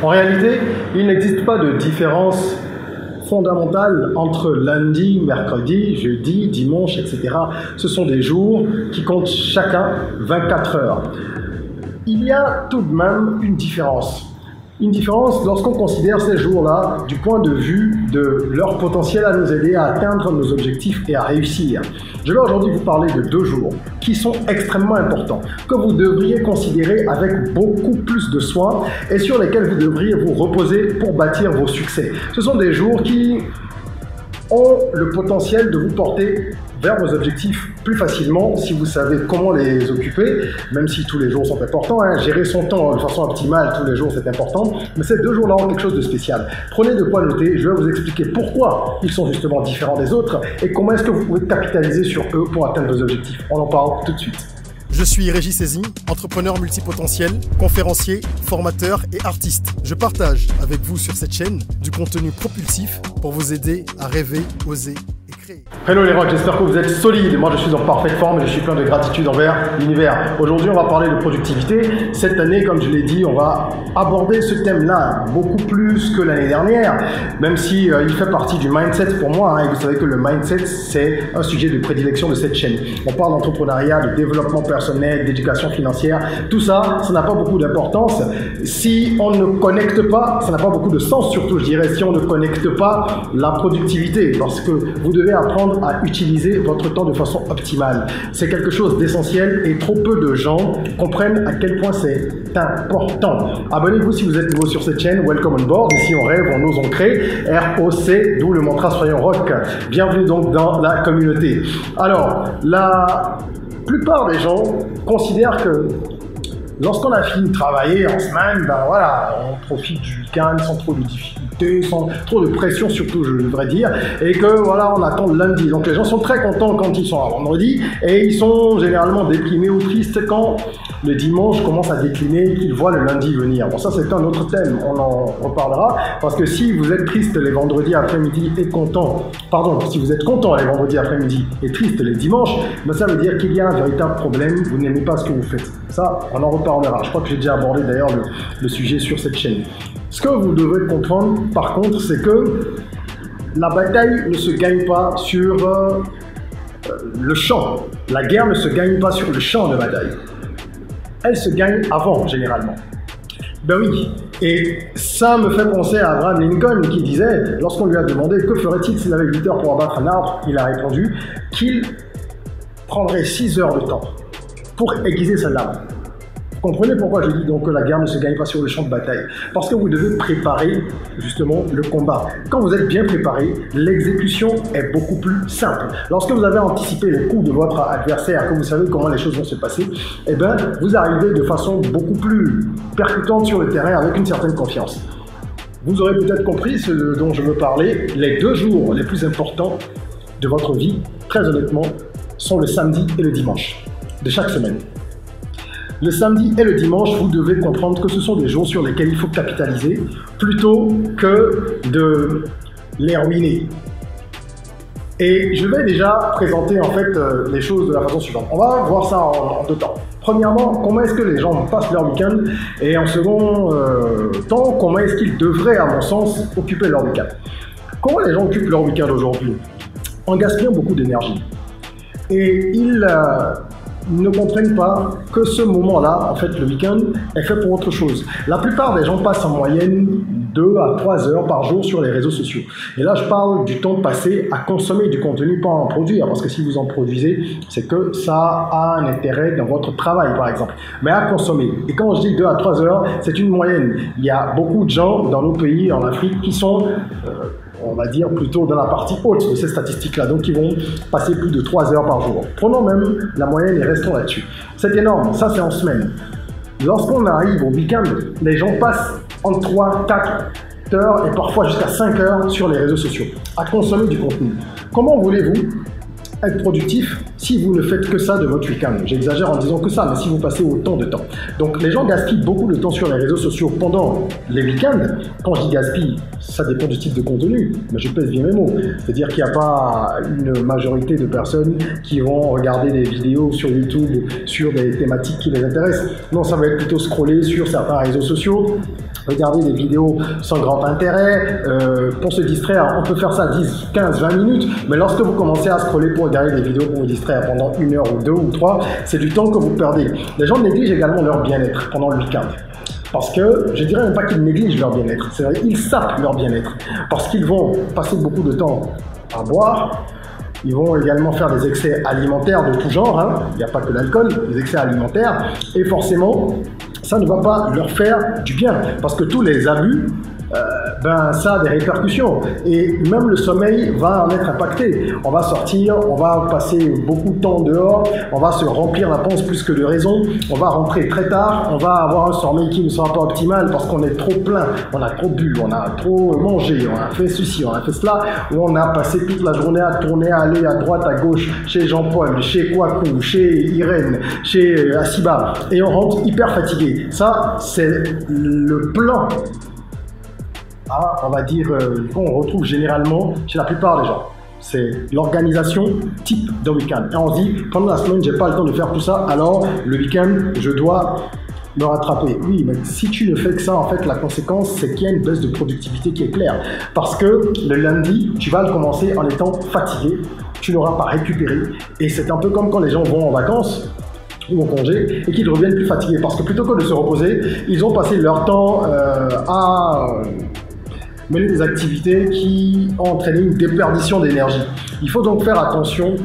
En réalité, il n'existe pas de différence fondamentale entre lundi, mercredi, jeudi, dimanche, etc. Ce sont des jours qui comptent chacun 24 heures. Il y a tout de même une différence. Une différence lorsqu'on considère ces jours-là du point de vue de leur potentiel à nous aider à atteindre nos objectifs et à réussir. Je vais aujourd'hui vous parler de 2 jours qui sont extrêmement importants, que vous devriez considérer avec beaucoup plus de soin et sur lesquels vous devriez vous reposer pour bâtir vos succès. Ce sont des jours qui ont le potentiel de vous porter vers vos objectifs plus facilement si vous savez comment les occuper, même si tous les jours sont importants. Gérer son temps de façon optimale tous les jours, c'est important, mais ces 2 jours-là ont quelque chose de spécial. Prenez de quoi noter, je vais vous expliquer pourquoi ils sont justement différents des autres et comment est-ce que vous pouvez capitaliser sur eux pour atteindre vos objectifs. On en parle tout de suite. Je suis Régis Sezin, entrepreneur multipotentiel, conférencier, formateur et artiste. Je partage avec vous sur cette chaîne du contenu propulsif pour vous aider à rêver, oser et créer. Hello les rocks, j'espère que vous êtes solides. Moi je suis en parfaite forme et je suis plein de gratitude envers l'univers. Aujourd'hui on va parler de productivité. Cette année, comme je l'ai dit, on va aborder ce thème-là beaucoup plus que l'année dernière, même si il fait partie du mindset pour moi. Et vous savez que le mindset c'est un sujet de prédilection de cette chaîne. On parle d'entrepreneuriat, de développement personnel, d'éducation financière. Tout ça, ça n'a pas beaucoup d'importance si on ne connecte pas, ça n'a pas beaucoup de sens surtout je dirais, si on ne connecte pas la productivité, parce que vous devez apprendre à utiliser votre temps de façon optimale. C'est quelque chose d'essentiel et trop peu de gens comprennent à quel point c'est important. Abonnez-vous si vous êtes nouveau sur cette chaîne. Welcome on board. Ici on rêve, on ose, on crée. ROC, d'où le mantra soyons rock. Bienvenue donc dans la communauté. Alors, la plupart des gens considèrent que lorsqu'on a fini de travailler en semaine, ben voilà, on profite du week-end sans trop de difficultés, sans trop de pression surtout, je devrais dire, et que voilà, on attend le lundi. Donc les gens sont très contents quand ils sont à vendredi, et ils sont généralement déprimés ou tristes quand le dimanche commence à décliner et qu'ils voient le lundi venir. Bon, ça c'est un autre thème, on en reparlera, parce que si vous êtes triste les vendredis après-midi et si vous êtes content les vendredis après-midi et triste les dimanches, ben ça veut dire qu'il y a un véritable problème, vous n'aimez pas ce que vous faites. Ça, on en reparlera. Je crois que j'ai déjà abordé d'ailleurs le sujet sur cette chaîne. Ce que vous devez comprendre, par contre, c'est que la bataille ne se gagne pas sur le champ. La guerre ne se gagne pas sur le champ de bataille. Elle se gagne avant, généralement. Ben oui, et ça me fait penser à Abraham Lincoln qui disait, lorsqu'on lui a demandé que ferait-il s'il avait 8 heures pour abattre un arbre, il a répondu qu'il prendrait 6 heures de temps pour aiguiser sa lame. Vous comprenez pourquoi je dis donc que la guerre ne se gagne pas sur le champ de bataille? Parce que vous devez préparer justement le combat. Quand vous êtes bien préparé, l'exécution est beaucoup plus simple. Lorsque vous avez anticipé les coups de votre adversaire, que vous savez comment les choses vont se passer, eh bien, vous arrivez de façon beaucoup plus percutante sur le terrain avec une certaine confiance. Vous aurez peut-être compris ce dont je veux parler. Les 2 jours les plus importants de votre vie, très honnêtement, sont le samedi et le dimanche de chaque semaine. Le samedi et le dimanche, vous devez comprendre que ce sont des jours sur lesquels il faut capitaliser plutôt que de les ruiner. Et je vais déjà présenter en fait les choses de la façon suivante. On va voir ça en 2 temps. Premièrement, comment est-ce que les gens passent leur week-end? Et en second temps, comment est-ce qu'ils devraient, à mon sens, occuper leur week-end? Comment les gens occupent leur week-end aujourd'hui? En gaspillant beaucoup d'énergie. Et ils ne comprennent pas que ce moment-là, en fait, le week-end, est fait pour autre chose. La plupart des gens passent en moyenne 2 à 3 heures par jour sur les réseaux sociaux. Et là, je parle du temps passé à consommer du contenu, pas à en produire, parce que si vous en produisez, c'est que ça a un intérêt dans votre travail, par exemple. Mais à consommer. Et quand je dis 2 à 3 heures, c'est une moyenne. Il y a beaucoup de gens dans nos pays, en Afrique, qui sont on va dire plutôt dans la partie haute de ces statistiques-là, donc ils vont passer plus de 3 heures par jour. Prenons même la moyenne et restons là-dessus. C'est énorme, ça c'est en semaine. Lorsqu'on arrive au week-end, les gens passent entre 3, 4 heures et parfois jusqu'à 5 heures sur les réseaux sociaux à consommer du contenu. Comment voulez-vous être productif si vous ne faites que ça de votre week-end? J'exagère en disant que ça, mais si vous passez autant de temps. Donc les gens gaspillent beaucoup de temps sur les réseaux sociaux pendant les week-ends. Quand je dis gaspille, ça dépend du type de contenu, mais je pèse bien mes mots. C'est-à-dire qu'il n'y a pas une majorité de personnes qui vont regarder des vidéos sur YouTube sur des thématiques qui les intéressent. Non, ça va être plutôt scroller sur certains réseaux sociaux regarder des vidéos sans grand intérêt, pour se distraire, on peut faire ça 10, 15, 20 minutes, mais lorsque vous commencez à scroller pour regarder des vidéos pour vous distraire pendant 1 heure ou 2 ou 3, c'est du temps que vous perdez. Les gens négligent également leur bien-être pendant le week-end. Parce que, je dirais même pas qu'ils négligent leur bien-être, c'est vrai, ils sapent leur bien-être. Parce qu'ils vont passer beaucoup de temps à boire, ils vont également faire des excès alimentaires de tout genre, hein. Il n'y a pas que l'alcool, des excès alimentaires, et forcément, ça ne va pas leur faire du bien, parce que tous les abus, ça a des répercussions, et même le sommeil va en être impacté. On va sortir, on va passer beaucoup de temps dehors, on va se remplir la panse plus que de raison, on va rentrer très tard, on va avoir un sommeil qui ne sera pas optimal parce qu'on est trop plein, on a trop bu, on a trop mangé, on a fait ceci, on a fait cela, ou on a passé toute la journée à tourner, à aller à droite, à gauche, chez Jean-Paul, chez Kouakou, chez Irène, chez Asiba, et on rentre hyper fatigué. Ça, c'est le plan, on va dire, qu'on retrouve généralement chez la plupart des gens. C'est l'organisation type d'un week-end. Et on se dit, pendant la semaine, j'ai pas le temps de faire tout ça, alors le week-end, je dois me rattraper. Oui, mais si tu ne fais que ça, en fait, la conséquence, c'est qu'il y a une baisse de productivité qui est claire. Parce que le lundi, tu vas le commencer en étant fatigué, tu n'auras pas récupéré. Et c'est un peu comme quand les gens vont en vacances ou en congé et qu'ils reviennent plus fatigués. Parce que plutôt que de se reposer, ils ont passé leur temps à mener des activités qui ont entraîné une déperdition d'énergie. Il faut donc faire attention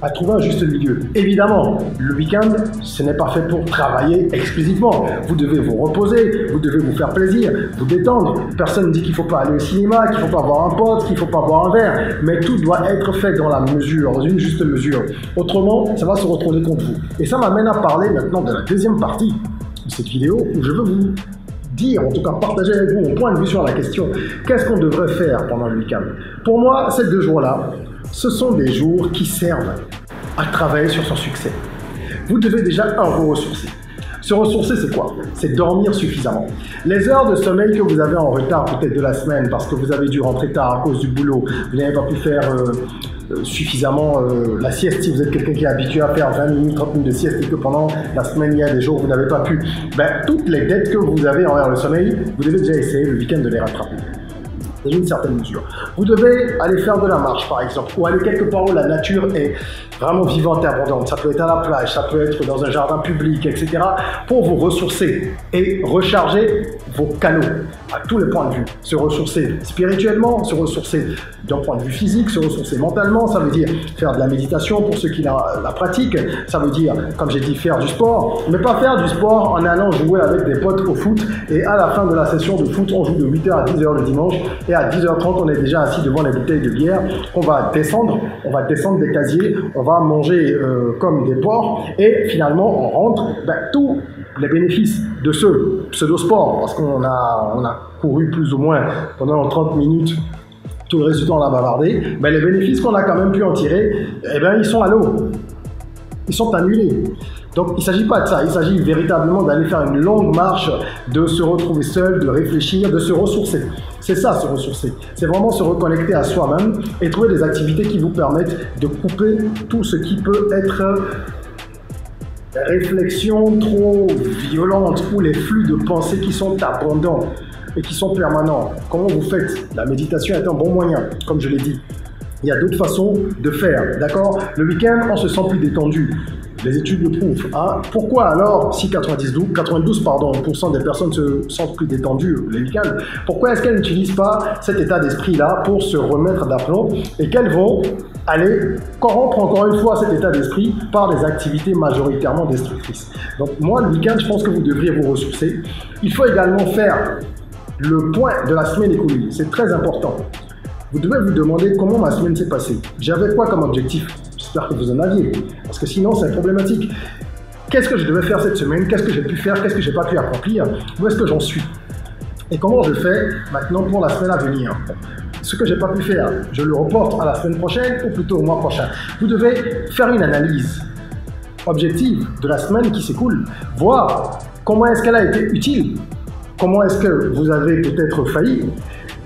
à trouver un juste milieu. Évidemment, le week-end, ce n'est pas fait pour travailler exclusivement. Vous devez vous reposer, vous devez vous faire plaisir, vous détendre. Personne ne dit qu'il ne faut pas aller au cinéma, qu'il ne faut pas voir un pote, qu'il ne faut pas boire un verre, mais tout doit être fait dans la mesure, dans une juste mesure. Autrement, ça va se retourner contre vous. Et ça m'amène à parler maintenant de la deuxième partie de cette vidéo où je veux vous dire, en tout cas partager avec vous mon point de vue sur la question. Qu'est-ce qu'on devrait faire pendant le week-end? Pour moi, ces 2 jours-là, ce sont des jours qui servent à travailler sur son succès. Vous devez déjà vous ressourcer. Se ressourcer, c'est quoi? C'est dormir suffisamment. Les heures de sommeil que vous avez en retard peut-être de la semaine parce que vous avez dû rentrer tard à cause du boulot, vous n'avez pas pu faire suffisamment la sieste, si vous êtes quelqu'un qui est habitué à faire 20 minutes, 30 minutes de sieste et que pendant la semaine il y a des jours où vous n'avez pas pu, toutes les dettes que vous avez envers le sommeil, vous devez déjà essayer le week-end de les rattraper. Dans une certaine mesure. Vous devez aller faire de la marche par exemple, ou aller quelque part où la nature est vraiment vivante et abondante. Ça peut être à la plage, ça peut être dans un jardin public, etc. pour vous ressourcer et recharger vos canaux à tous les points de vue. Se ressourcer spirituellement, se ressourcer d'un point de vue physique, se ressourcer mentalement, ça veut dire faire de la méditation pour ceux qui la pratiquent, ça veut dire, comme j'ai dit, faire du sport, mais pas faire du sport en allant jouer avec des potes au foot et à la fin de la session de foot, on joue de 8h à 10h le dimanche et à 10h30, on est déjà assis devant les bouteilles de bière, on va descendre des casiers, on va manger comme des porcs et finalement on rentre, tous les bénéfices de ce pseudo-sport, parce qu'on a couru plus ou moins pendant 30 minutes, tout le reste du temps on a bavardé, les bénéfices qu'on a quand même pu en tirer, ils sont à l'eau, ils sont annulés. Donc il ne s'agit pas de ça, il s'agit véritablement d'aller faire une longue marche, de se retrouver seul, de réfléchir, de se ressourcer. C'est ça, se ressourcer. C'est vraiment se reconnecter à soi-même et trouver des activités qui vous permettent de couper tout ce qui peut être réflexion trop violente ou les flux de pensée qui sont abondants et qui sont permanents. Comment vous faites? La méditation est un bon moyen, comme je l'ai dit. Il y a d'autres façons de faire, d'accord? Le week-end, on se sent plus détendu. Les études le prouvent. Hein? Pourquoi alors, si 92% des personnes se sentent plus détendues les week-ends, pourquoi est-ce qu'elles n'utilisent pas cet état d'esprit-là pour se remettre d'aplomb et qu'elles vont aller corrompre encore une fois cet état d'esprit par des activités majoritairement destructrices? Donc moi, le week-end, je pense que vous devriez vous ressourcer. Il faut également faire le point de la semaine écoulée. C'est très important. Vous devez vous demander comment ma semaine s'est passée. J'avais quoi comme objectif? J'espère que vous en aviez, parce que sinon c'est problématique. Qu'est-ce que je devais faire cette semaine? Qu'est-ce que j'ai pu faire? Qu'est-ce que j'ai pas pu accomplir? Où est-ce que j'en suis? Et comment je fais maintenant pour la semaine à venir? Ce que j'ai pas pu faire, je le reporte à la semaine prochaine ou plutôt au mois prochain. Vous devez faire une analyse objective de la semaine qui s'écoule, voir comment est-ce qu'elle a été utile comment est-ce que vous avez peut-être failli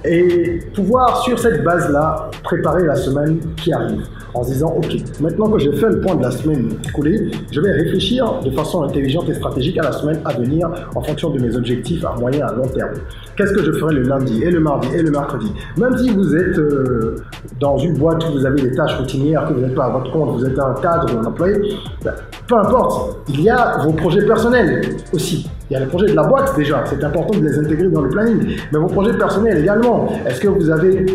et pouvoir sur cette base-là préparer la semaine qui arrive en se disant ok, maintenant que j'ai fait le point de la semaine écoulée, je vais réfléchir de façon intelligente et stratégique à la semaine à venir en fonction de mes objectifs à moyen et à long terme. Qu'est-ce que je ferai le lundi et le mardi et le mercredi? Même si vous êtes dans une boîte où vous avez des tâches routinières, que vous n'êtes pas à votre compte, vous êtes un cadre ou un employé, peu importe, il y a vos projets personnels aussi. Il y a les projets de la boîte déjà, c'est important de les intégrer dans le planning, mais vos projets personnels également. Est-ce que vous avez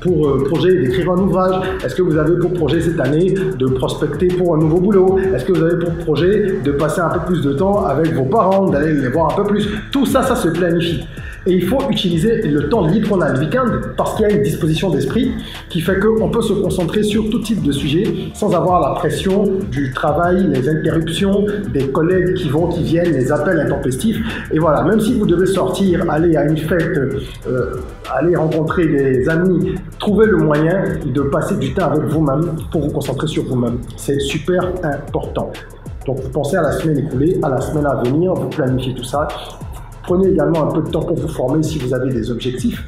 pour projet d'écrire un ouvrage? Est-ce que vous avez pour projet cette année de prospecter pour un nouveau boulot? Est-ce que vous avez pour projet de passer un peu plus de temps avec vos parents, d'aller les voir un peu plus? Tout ça, ça se planifie. Et il faut utiliser le temps libre qu'on a le week-end parce qu'il y a une disposition d'esprit qui fait qu'on peut se concentrer sur tout type de sujet sans avoir la pression du travail, les interruptions, des collègues qui vont, qui viennent, les appels intempestifs. Et voilà, même si vous devez sortir, aller à une fête, aller rencontrer des amis, trouvez le moyen de passer du temps avec vous-même pour vous concentrer sur vous-même. C'est super important. Donc vous pensez à la semaine écoulée, à la semaine à venir, vous planifiez tout ça. Prenez également un peu de temps pour vous former si vous avez des objectifs.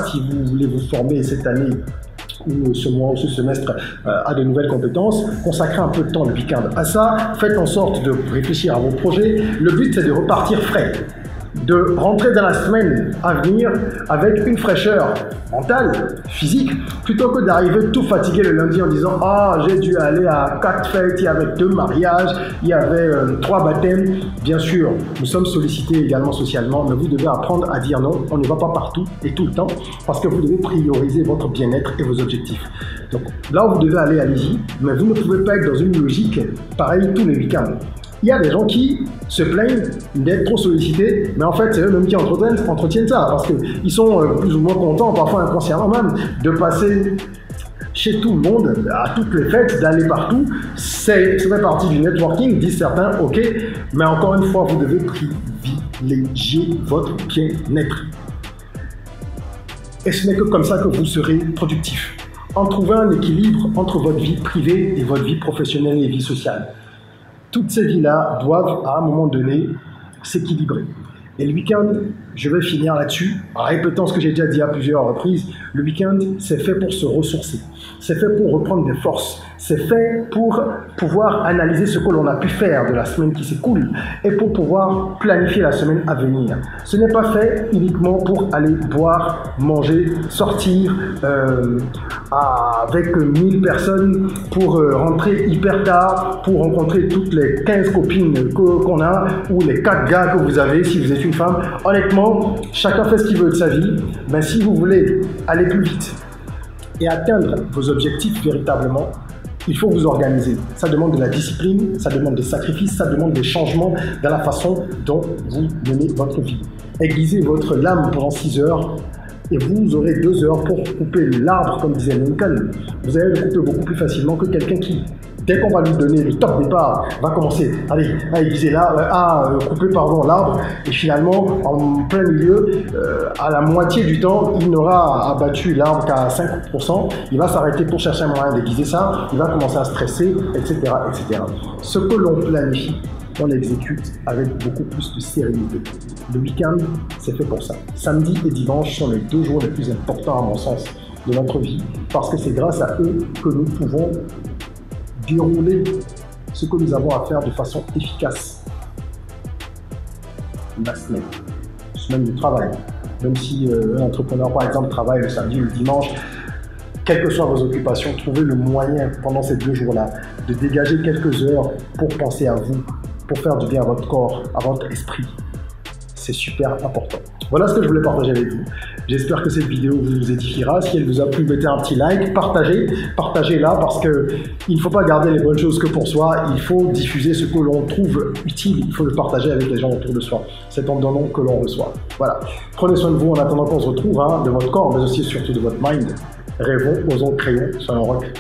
Si vous voulez vous former cette année ou ce mois ou ce semestre à de nouvelles compétences, consacrez un peu de temps le week-end à ça. Faites en sorte de réfléchir à vos projets. Le but, c'est de repartir frais, de rentrer dans la semaine à venir avec une fraîcheur mentale, physique, plutôt que d'arriver tout fatigué le lundi en disant « Ah, j'ai dû aller à 4 fêtes, il y avait 2 mariages, il y avait 3 baptêmes. » Bien sûr, nous sommes sollicités également socialement, mais vous devez apprendre à dire non. On ne va pas partout et tout le temps parce que vous devez prioriser votre bien-être et vos objectifs. Donc là où vous devez aller, allez-y, mais vous ne pouvez pas être dans une logique pareille tous les week-ends. Il y a des gens qui se plaignent d'être trop sollicités, mais en fait, c'est eux-mêmes qui entretiennent ça, parce qu'ils sont plus ou moins contents, parfois inconsciemment même, de passer chez tout le monde, à toutes les fêtes, d'aller partout. Ça fait partie du networking, disent certains, ok, mais encore une fois, vous devez privilégier votre bien-être. Et ce n'est que comme ça que vous serez productif. En trouvant un équilibre entre votre vie privée et votre vie professionnelle et vie sociale. Toutes ces vies-là doivent, à un moment donné, s'équilibrer. Et le week-end, je vais finir là-dessus, en répétant ce que j'ai déjà dit à plusieurs reprises. Le week-end, c'est fait pour se ressourcer. C'est fait pour reprendre des forces. C'est fait pour pouvoir analyser ce que l'on a pu faire de la semaine qui s'écoule et pour pouvoir planifier la semaine à venir. Ce n'est pas fait uniquement pour aller boire, manger, sortir avec 1000 personnes, pour rentrer hyper tard, pour rencontrer toutes les 15 copines qu'on a ou les 4 gars que vous avez si vous êtes une femme. Honnêtement, chacun fait ce qu'il veut de sa vie. Mais si vous voulez aller plus vite et atteindre vos objectifs véritablement, il faut vous organiser. Ça demande de la discipline, ça demande des sacrifices, ça demande des changements dans la façon dont vous menez votre vie. Aiguisez votre lame pendant 6 heures et vous aurez 2 heures pour couper l'arbre, comme disait Lincoln. Vous allez le couper beaucoup plus facilement que quelqu'un qui, dès qu'on va lui donner le top départ, va commencer à aiguiser couper l'arbre, et finalement, en plein milieu, à la moitié du temps, il n'aura abattu l'arbre qu'à 5%. Il va s'arrêter pour chercher un moyen d'aiguiser ça, il va commencer à stresser, etc., etc. Ce que l'on planifie, on l'exécute avec beaucoup plus de sérénité. Le week-end, c'est fait pour ça. Samedi et dimanche sont les 2 jours les plus importants, à mon sens, de notre vie, parce que c'est grâce à eux que nous pouvons dérouler ce que nous avons à faire de façon efficace. La semaine du travail. Même si un entrepreneur, par exemple, travaille le samedi ou le dimanche, quelles que soient vos occupations, trouvez le moyen pendant ces 2 jours-là de dégager quelques heures pour penser à vous, pour faire du bien à votre corps, à votre esprit. C'est super important. Voilà ce que je voulais partager avec vous. J'espère que cette vidéo vous édifiera. Si elle vous a plu, mettez un petit like, partagez-la parce qu'il ne faut pas garder les bonnes choses que pour soi. Il faut diffuser ce que l'on trouve utile. Il faut le partager avec les gens autour de soi. C'est en donnant que l'on reçoit. Voilà. Prenez soin de vous en attendant qu'on se retrouve, de votre corps, mais aussi surtout de votre mind. Rêvons, osons, créons, soyons rock.